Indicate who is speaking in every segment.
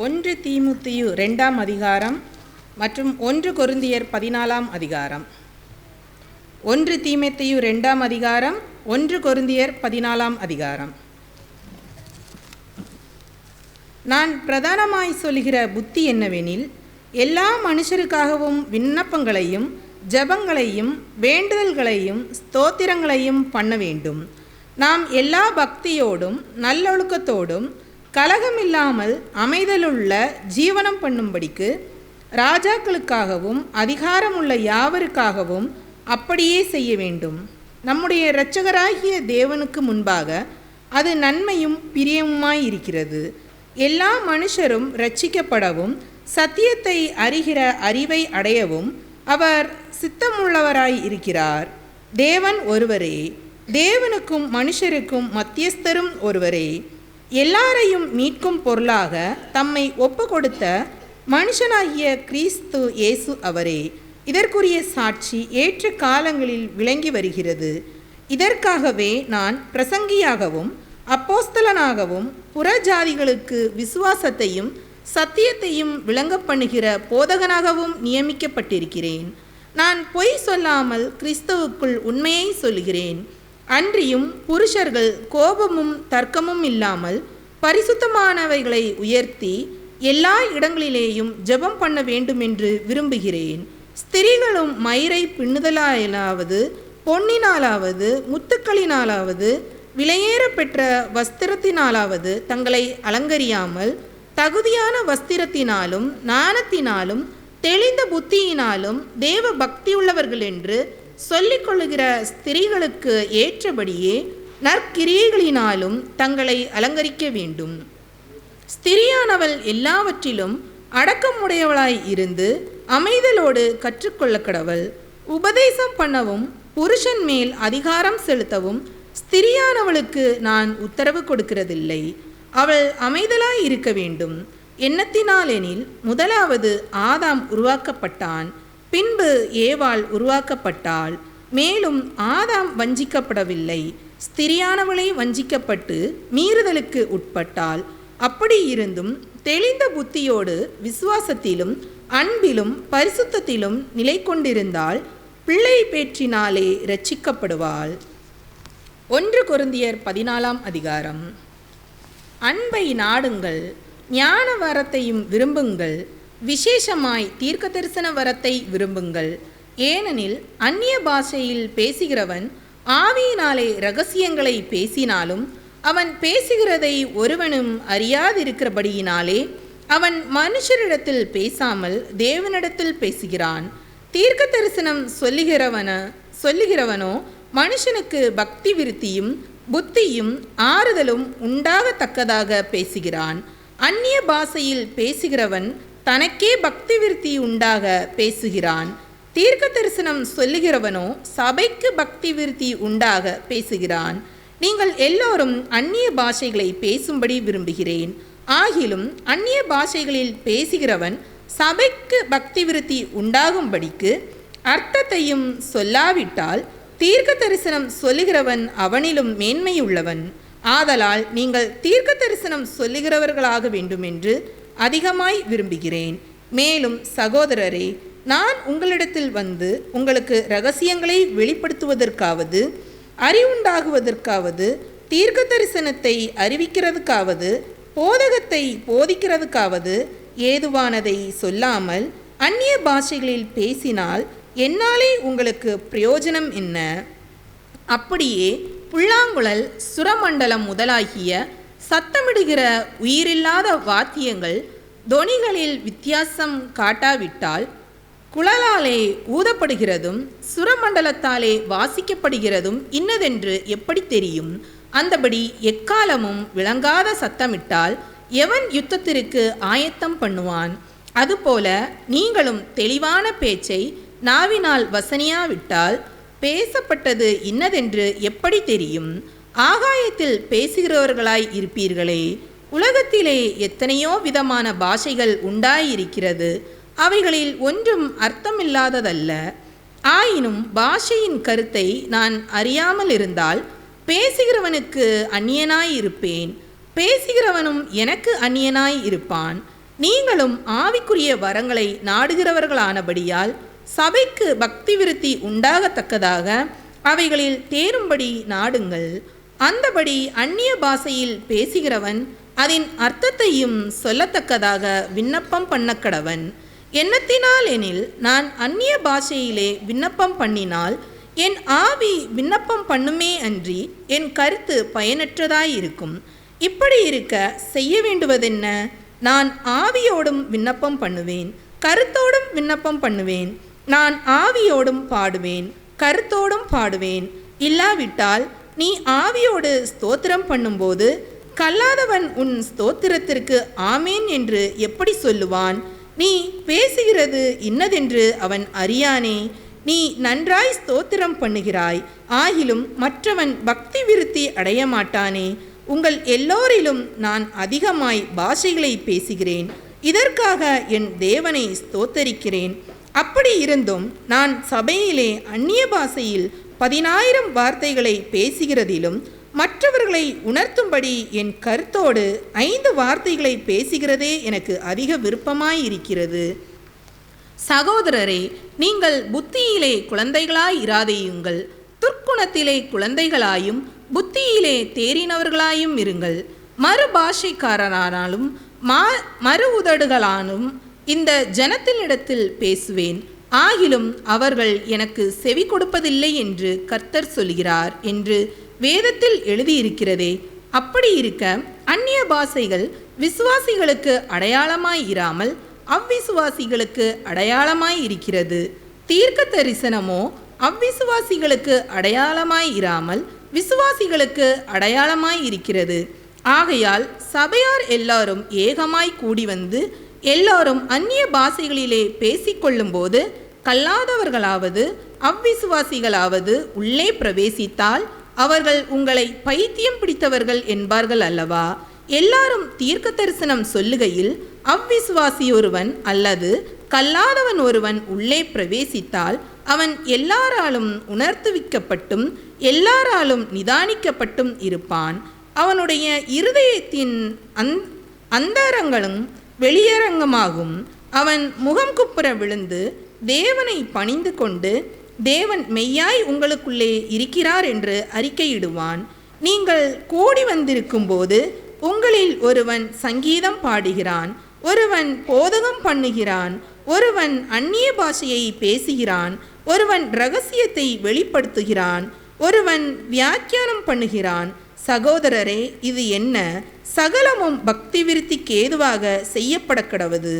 Speaker 1: ஒன்று தீமோத்தேயு 2ஆம் அதிகாரம் மற்றும் 1 கொரிந்தியர் 14ஆம் அதிகாரம். 1 தீமோத்தேயு 2ஆம் அதிகாரம், 1 கொரிந்தியர் 14ஆம் அதிகாரம். நான் பிரதானமாய் சொல்கிற புத்தி என்னவெனில், எல்லா மனுஷருக்காகவும் விண்ணப்பங்களையும் ஜெபங்களையும் வேண்டுதல்களையும் ஸ்தோத்திரங்களையும் பண்ண வேண்டும். நாம் எல்லா பக்தியோடும் நல்லொழுக்கத்தோடும் கலகமில்லாமல் அமைதலுள்ள ஜீவனம் பண்ணும்படிக்கு ராஜாக்களுக்காகவும் அதிகாரமுள்ள யாவருக்காகவும் அப்படியே செய்ய வேண்டும். நம்முடைய இரட்சகராகிய தேவனுக்கு முன்பாக அது நன்மையும் பிரியமுமாயிருக்கிறது. எல்லா மனுஷரும் இரட்சிக்கப்படவும் சத்தியத்தை அறிகிற அறிவை அடையவும் அவர் சித்தமுள்ளவராய் இருக்கிறார். தேவன் ஒருவரே, தேவனுக்கும் மனுஷருக்கும் மத்தியஸ்தரும் ஒருவரே. எல்லாரையும் மீட்கும் பொருளாக தம்மை ஒப்பு கொடுத்த மனுஷனாகிய கிறிஸ்து இயேசு அவரே. இதற்குரிய சாட்சி ஏற்ற காலங்களில் விளங்கி வருகிறது. இதற்காகவே நான் பிரசங்கியாகவும் அப்போஸ்தலனாகவும் புறஜாதிகளுக்கு விசுவாசத்தையும் சத்தியத்தையும் விளங்க பண்ணுகிற போதகனாகவும் நியமிக்கப்பட்டிருக்கிறேன். நான் பொய் சொல்லாமல் கிறிஸ்துவுக்குள் உண்மையை சொல்கிறேன். அன்றியும் புருஷர்கள் கோபமும் தர்க்கமும் இல்லாமல் பரிசுத்தமானவைகளை உயர்த்தி எல்லா இடங்களிலேயும் ஜெபம் பண்ண வேண்டுமென்று விரும்புகிறேன். ஸ்திரீகளும் மயிரை பின்னுதலாலாவது பொன்னினாலாவது முத்துக்களினாலாவது விலையேற பெற்ற வஸ்திரத்தினாலாவது தங்களை அலங்கரியாமல் தகுதியான வஸ்திரத்தினாலும் ஞானத்தினாலும் தெளிந்த புத்தியினாலும் தேவ பக்தியுள்ளவர்கள் என்று சொல்லிக்கொள்ளுகிற ஸ்திரீகளுக்கு ஏற்றபடியே நற்கிரியைகளினாலும் தங்களை அலங்கரிக்க வேண்டும். ஸ்திரியானவள் எல்லாவற்றிலும் அடக்கமுடையவளாய் இருந்து அமைதலோடு கற்றுக்கொள்ள கடவள். உபதேசம் பண்ணவும் புருஷன் மேல் அதிகாரம் செலுத்தவும் ஸ்திரியானவளுக்கு நான் உத்தரவு கொடுக்கிறதில்லை. அவள் அமைதலாய் இருக்க வேண்டும். எண்ணத்தினாலெனில் முதலாவது ஆதாம் உருவாக்கப்பட்டான், பின்பு ஏவாள் உருவாக்கப்பட்டாள். மேலும் ஆதாம் வஞ்சிக்கப்படவில்லை, ஸ்திரியானவளை வஞ்சிக்கப்பட்டு மீறுதலுக்கு உட்பட்டாள். அப்படி இருந்தும் தெளிந்த புத்தியோடு விசுவாசத்திலும் அன்பிலும் பரிசுத்தத்திலும் நிலை கொண்டிருந்தால் பிள்ளை பேற்றினாலே இரட்சிக்கப்படுவாள். 1 கொரிந்தியர் 14ஆம் அதிகாரம். அன்பை நாடுங்கள், ஞான வரத்தையும் விரும்புங்கள், விசேஷமாய் தீர்க்க தரிசன வரத்தை விரும்புங்கள். ஏனெனில் அந்நிய பாஷையில் பேசுகிறவன் ஆவியினாலே இரகசியங்களை பேசினாலும் அவன் பேசுகிறதை ஒருவனும் அறியாதிருக்கிறபடியினாலே அவன் மனுஷரிடத்தில் பேசாமல் தேவனிடத்தில் பேசுகிறான். தீர்க்க தரிசனம் சொல்லுகிறவனோ மனுஷனுக்கு பக்தி விருத்தியும் புத்தியும் ஆறுதலும் உண்டாகத்தக்கதாக பேசுகிறான். அந்நிய பாஷையில் பேசுகிறவன் தனக்கே பக்தி விருத்தி உண்டாக பேசுகிறான். தீர்க்க தரிசனம் சொல்லுகிறவனோ சபைக்கு பக்தி விருத்தி உண்டாக பேசுகிறான். நீங்கள் எல்லோரும் அந்நிய பாஷைகளை பேசும்படி விரும்புகிறேன். ஆகிலும் அந்நிய பாஷைகளில் பேசுகிறவன் சபைக்கு பக்தி விருத்தி உண்டாகும்படிக்கு அர்த்தத்தையும் சொல்லாவிட்டால் தீர்க்க தரிசனம் சொல்லுகிறவன் அவனிலும் மேன்மையுள்ளவன். ஆதலால் நீங்கள் தீர்க்க தரிசனம் சொல்லுகிறவர்களாக வேண்டுமென்று அதிகமாய் விரும்புகிறேன். மேலும் சகோதரரே, நான் உங்களிடத்தில் வந்து உங்களுக்கு இரகசியங்களை வெளிப்படுத்துவதற்காவது அறிவுண்டாகுவதற்காவது தீர்க்க தரிசனத்தை அறிவிக்கிறதுக்காவது போதகத்தை போதிக்கிறதுக்காவது ஏதுவானதை சொல்லாமல் அந்நிய பாஷைகளில் பேசினால் என்னாலே உங்களுக்கு பிரயோஜனம் என்ன? அப்படியே புல்லாங்குழல் சுரமண்டலம் முதலாகிய சத்தமிடுகிற உயிரில்லாத வாத்தியங்கள் தொனிகளில் வித்தியாசம் காட்டாவிட்டால் குழலாலே ஊதப்படுகிறதும் சுரமண்டலத்தாலே வாசிக்கப்படுகிறதும் இன்னதென்று எப்படி தெரியும்? அந்தபடி எக்காலமும் விளங்காத சத்தமிட்டால் எவன் யுத்தத்திற்கு ஆயத்தம் பண்ணுவான்? அதுபோல நீங்களும் தெளிவான பேச்சை நாவினால் வசனியாவிட்டால் பேசப்பட்டது இன்னதென்று எப்படி தெரியும்? ஆகாயத்தில் பேசுகிறவர்களாய் இருப்பீர்களே. உலகத்திலே எத்தனையோ விதமான பாஷைகள் உண்டாயிருக்கிறது, அவைகளில் ஒன்றும் அர்த்தமில்லாததல்ல. ஆயினும் பாஷையின் கருத்தை நான் அறியாமல் இருந்தால் பேசுகிறவனுக்கு அந்நியனாய் இருப்பேன், பேசுகிறவனும் எனக்கு அந்நியனாய் இருப்பான். நீங்களும் ஆவிக்குரிய வரங்களை நாடுகிறவர்களானபடியால் சபைக்கு பக்தி விருத்தி உண்டாகத்தக்கதாக அவைகளில் தேரும்படி நாடுங்கள். அந்தபடி அந்நிய பாஷையில் பேசுகிறவன் அதன் அர்த்தத்தையும் சொல்லத்தக்கதாக விண்ணப்பம் பண்ணக்கடவன். எண்ணத்தினால் எனில் நான் அந்நிய பாஷையிலே விண்ணப்பம் பண்ணினால் என் ஆவி விண்ணப்பம் பண்ணுமே அன்றி என் கருத்து பயனற்றதாயிருக்கும். இப்படி இருக்க செய்ய வேண்டுவதென்ன? நான் ஆவியோடும் விண்ணப்பம் பண்ணுவேன், கருத்தோடும் விண்ணப்பம் பண்ணுவேன். நான் ஆவியோடும் பாடுவேன், கருத்தோடும் பாடுவேன். இல்லாவிட்டால் நீ ஆவியோடு ஸ்தோத்திரம் பண்ணும்போது கல்லாதவன் உன் ஸ்தோத்திரத்திற்கு ஆமேன் என்று எப்படி சொல்லுவான்? நீ பேசுகிறது இன்னதென்று அவன் அறியானே. நீ நன்றாய் ஸ்தோத்திரம் பண்ணுகிறாய், ஆகிலும் மற்றவன் பக்தி விருத்தி அடைய மாட்டானே. உங்கள் எல்லோரிலும் நான் அதிகமாய் பாஷைகளை பேசுகிறேன், இதற்காக என் தேவனை ஸ்தோத்தரிக்கிறேன். அப்படி இருந்தும் நான் சபையிலே அந்நிய பாஷையில் 10,000 வார்த்தைகளை பேசுகிறதிலும் மற்றவர்களை உணர்த்தும்படி என் கருத்தோடு 5 வார்த்தைகளை பேசுகிறதே எனக்கு அதிக விருப்பமாயிருக்கிறது. சகோதரரே, நீங்கள் புத்தியிலே குழந்தைகளாய் இராதேயுங்கள், துர்க்குணத்திலே குழந்தைகளாயும் புத்தியிலே தேறினவர்களாயும் இருங்கள். மறுபாஷைக்காரனானாலும் மறு உதடுகளானும் இந்த ஜனத்தினிடத்தில் பேசுவேன், ஆகிலும் அவர்கள் எனக்கு செவி கொடுப்பதில்லை என்று கர்த்தர் சொல்கிறார் என்று வேதத்தில் எழுதியிருக்கிறதே. அப்படி இருக்க அந்நிய பாஷைகள் விசுவாசிகளுக்கு அடையாளமாய் இராமல் அவ்விசுவாசிகளுக்கு அடையாளமாய் இருக்கிறது. தீர்க்க தரிசனமோ அவ்விசுவாசிகளுக்கு அடையாளமாய் இராமல் விசுவாசிகளுக்கு அடையாளமாய் இருக்கிறது. ஆகையால் சபையார் எல்லாரும் ஏகமாய் கூடி வந்து எல்லாரும் அந்நிய பாஷைகளிலே பேசிக்கொள்ளும்போது கல்லாதவர்களாவது அவ்விசுவாசிகளாவது உள்ளே பிரவேசித்தால் அவர்கள் உங்களை பைத்தியம் பிடித்தவர்கள் என்பார்கள் அல்லவா? எல்லாரும் தீர்க்க தரிசனம் சொல்லுகையில் அவ்விசுவாசி ஒருவன் அல்லது கல்லாதவன் ஒருவன் உள்ளே பிரவேசித்தால் அவன் எல்லாராலும் உணர்த்துவிக்கப்பட்டும் எல்லாராலும் நிதானிக்கப்பட்டும் இருப்பான். அவனுடைய இருதயத்தின் அந்தரங்களும் வெளியரங்கமாகும். அவன் முகம் குப்புற விழுந்து தேவனை பணிந்து கொண்டு தேவன் மெய்யாய் உங்களுக்குள்ளே இருக்கிறார் என்று அறிக்கையிடுவான். நீங்கள் கூடி வந்திருக்கும் போது உங்களில் ஒருவன் சங்கீதம் பாடுகிறான், ஒருவன் போதகம் பண்ணுகிறான், ஒருவன் அந்நிய பாஷையை பேசுகிறான், ஒருவன் இரகசியத்தை வெளிப்படுத்துகிறான், ஒருவன் வியாக்கியானம் பண்ணுகிறான். சகோதரரே, இது என்ன? சகலமும் பக்தி விருத்திக்கு ஏதுவாக செய்யப்பட கடவது.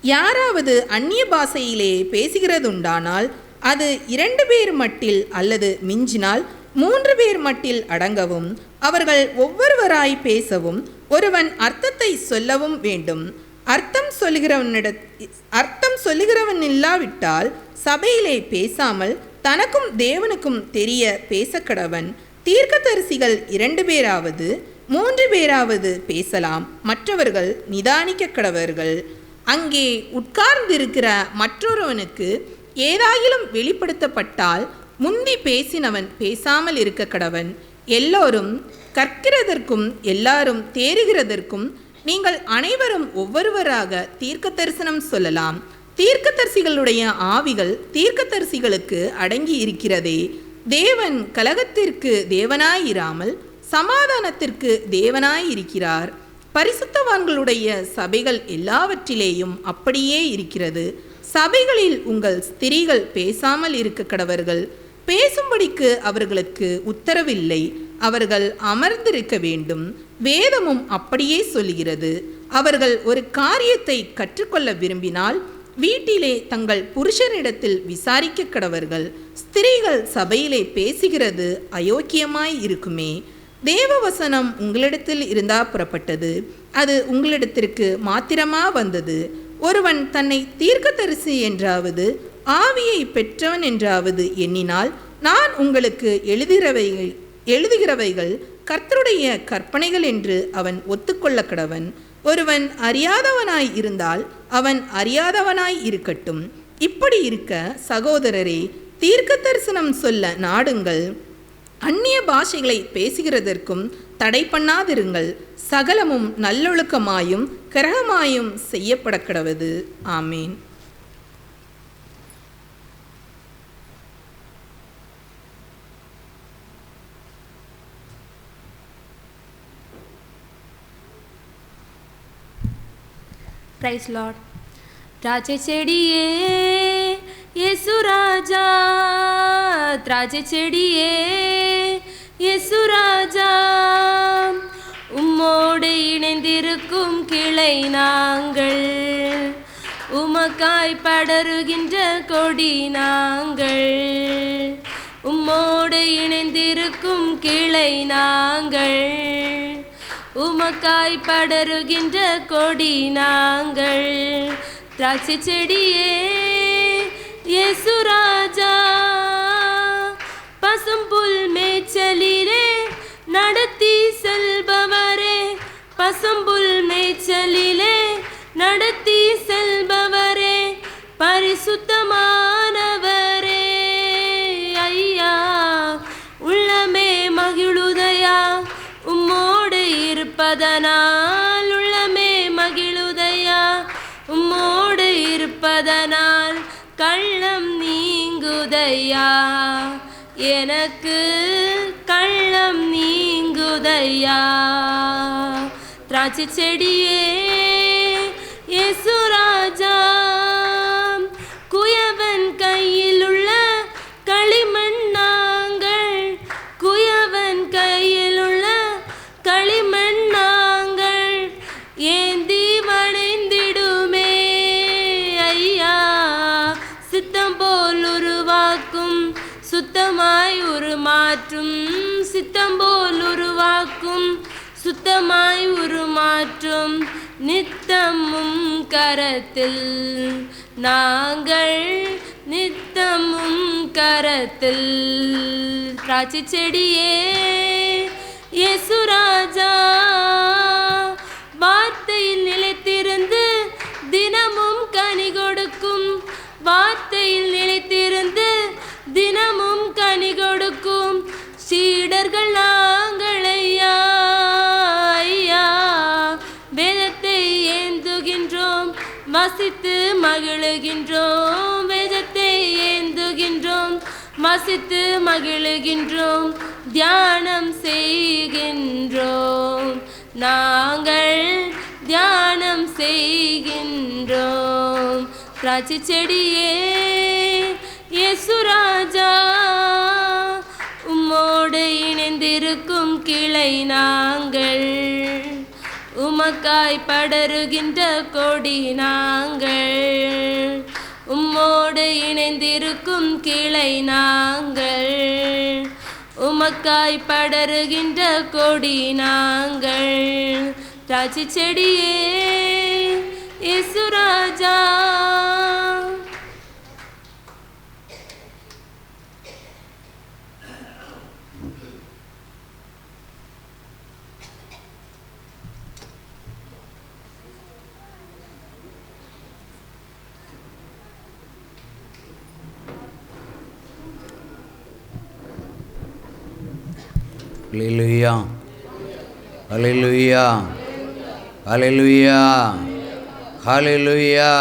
Speaker 1: யாராவது அந்நிய பாஷையிலே பேசுகிறதுண்டானால் அது 2 பேர் மட்டில் அல்லது மிஞ்சினால் 3 பேர் மட்டில் அடங்கவும் அவர்கள் ஒவ்வொருவராய் பேசவும் ஒருவன் அர்த்தத்தை சொல்லவும் வேண்டும். அர்த்தம் சொல்லுகிறவன் இல்லாவிட்டால் சபையிலே பேசாமல் தனக்கும் தேவனுக்கும் தெரிய பேசக்கடவன். தீர்க்கதரிசிகள் 2 பேராவது 3 பேராவது பேசலாம், மற்றவர்கள் நிதானிக்க கடவர்கள். அங்கே உட்கார்ந்திருக்கிற மற்றொருவனுக்கு ஏதாயிலும் வெளிப்படுத்தப்பட்டால் முந்தி பேசினவன் பேசாமல் இருக்க கடவன். எல்லோரும் கற்கிறதற்கும் எல்லாரும் தேறுகிறதற்கும் நீங்கள் அனைவரும் ஒவ்வொருவராக தீர்க்க தரிசனம் சொல்லலாம். தீர்க்கதரிசிகளுடைய ஆவிகள் தீர்க்கதரிசிகளுக்கு அடங்கி இருக்கிறதே. தேவன் கலகத்திற்கு தேவனாயிராமல் சமாதானத்திற்கு தேவனாயிருக்கிறார். பரிசுத்தவான்களுடைய சபைகள் எல்லாவற்றிலேயும் அப்படியே இருக்கிறது. சபைகளில் உங்கள் ஸ்திரீகள் பேசாமல் இருக்க கடவர்கள். பேசும்படிக்கு அவர்களுக்கு உத்தரவில்லை, அவர்கள் அமர்ந்திருக்க வேண்டும். வேதமும் அப்படியே சொல்கிறது. அவர்கள் ஒரு காரியத்தை கற்றுக்கொள்ள விரும்பினால் வீட்டிலே தங்கள் புருஷனிடத்தில் விசாரிக்க கடவர்கள். ஸ்திரீகள் சபையிலே பேசுகிறது அயோக்கியமாய் இருக்குமே. தேவவசனம் உங்களிடத்தில் இருந்தா புறப்பட்டது, அது உங்களிடத்திற்கு மாத்திரமா வந்தது. ஒருவன் தன்னை தீர்க்கதரிசி என்றாவது ஆவியை பெற்றவன் என்றாவது எண்ணினால் நான் உங்களுக்கு எழுதுகிறவைகள் கர்த்தருடைய கற்பனைகள் என்று அவன் ஒத்துக்கொள்ள கடவன். ஒருவன் அறியாதவனாய் இருந்தால் அவன் அறியாதவனாய் இருக்கட்டும். இப்படி இருக்க சகோதரரே, தீர்க்க தரிசனம் சொல்ல நாடுங்கள். அந்நிய பாஷைகளை பேசுகிறதற்கும் தடை பண்ணாதிருங்கள். சகலமும் நல்லொழுக்கமாயும் கிரகமாயும் செய்யப்பட கடவது. ஆமீன்.
Speaker 2: Praise lord. திராட்சை செடியே இயேசு ராஜா, திராட்சை செடியே இயேசு ராஜா, உம்மோடு இணைந்திருக்கும் கிளை நாங்கள், உமக்காய் படருகின்ற கொடி நாங்கள், உம்மோடு இணைந்திருக்கும் கிளை நாங்கள், உமக்காய் படருகின்ற கொடி நாங்கள். திராட்சை செடியே இயேசு ராஜா, பசும்புல் மேய்ச்சலிலே நடத்தி செல்பவரே, பசும்புல் மேய்ச்சலிலே நடத்தி செல்பவரே, பரிசுத்தமானவரே ஐயா, உள்ளமே மகிழுதையா உம்மோடு இருப்பதனால், உள்ளமே மகிழுதையா உம்மோடு இருப்பதனால், கள்ளம் நீங்குதையா எனக்கு கள்ளம் நீங்குதையா. திராட்சை செடியே இயேசு ராஜா, குயவன் கையில் உள்ள களிமண் நாங்கள், குயவன் கையில் உள்ள களிமண் நாங்கள், ஏந்தி வணைந்திடுமே ஐயா, சித்தம் போல் உருவாக்கும் சுத்தமாய் உருமாற்றும், சித்தம் போல் உருவாக்கும் சுத்தமாய் உருமாற்றும், நித்தமும் கரத்தில் நாங்கள், நித்தமும் கரத்தில். திராட்சை செடியே இயேசு ராஜா, வார்த்தையில் நிலைத்திருந்து தினமும் கனி கொடுக்கும், வார்த்தையில் நிலைத்திருந்து தினமும் கனி கொடுக்கும் சீடர்கள் நாங்கள் ஐயா, ஐயா, வேதத்தை ஏந்துகின்றோம், வசித்து மகிழுகின்றோம், வேதத்தை ஏந்துகின்றோம், வசித்து மகிழுகின்றோம், தியானம் செய்கின்றோம், நாங்கள் தியானம் செய்கின்றோம். திராட்சை செடியே இயேசு ராஜா, உம்மோடு இணைந்திருக்கும் கிளை நாங்கள், உமக்காய் படருகின்ற கொடி நாங்கள், உம்மோடு இணைந்திருக்கும் கிளை நாங்கள், உமக்காய் படருகின்ற கொடி நாங்கள். திராட்சை செடியே இயேசு ராஜா.
Speaker 3: ஹல்லேலூயா, ஹல்லேலூயா, ஹல்லேலூயா, ஹல்லேலூயா.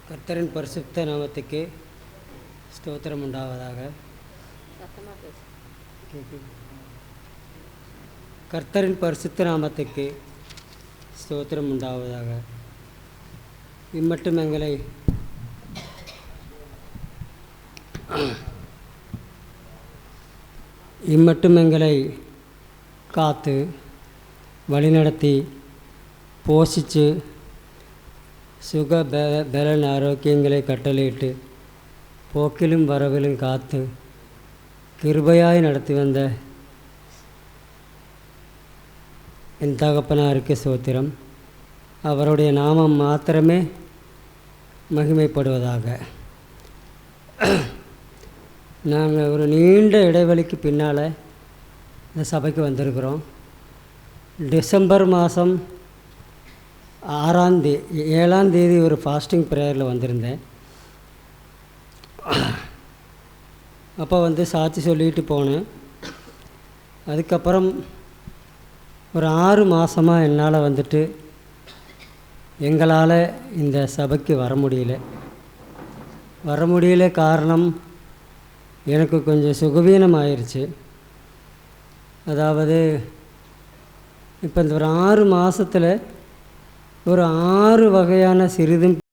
Speaker 4: கர்த்தரின் பரிசுத்த நாமத்துக்கு ஸ்தோத்திரம் உண்டாவதாக. கர்த்தரின் பரிசுத்த நாமத்துக்கு ஸ்தோத்திரம் உண்டாவதாக. இம்மட்டும் எங்களை காத்து வழிநடத்தி போஷித்து சுக பலன் ஆரோக்கியங்களை கட்டளையிட்டு போக்கிலும் வரவிலும் காத்து கிருபையாய் நடத்தி வந்த என் தகப்பனாருக்கு ஸ்தோத்திரம். அவருடைய நாமம் மாத்திரமே மகிமைப்படுவதாக. நாங்கள் ஒரு நீண்ட இடைவெளிக்கு பின்னால் இந்த சபைக்கு வந்திருக்கிறோம். டிசம்பர் மாதம் 7ஆம் தேதி ஒரு ஃபாஸ்டிங் ப்ரேயரில் வந்திருந்தேன். அப்போ சாட்சி சொல்லிட்டு போனேன். அதுக்கப்புறம் ஒரு 6 மாதமாக என்னால் எங்களால் இந்த சபைக்கு வர முடியல. காரணம், எனக்கு கொஞ்சம் சுகவீனம் ஆயிடுச்சு. அதாவது இப்போ இந்த ஒரு 6 மாதத்தில் ஒரு 6 வகையான சிறிதும்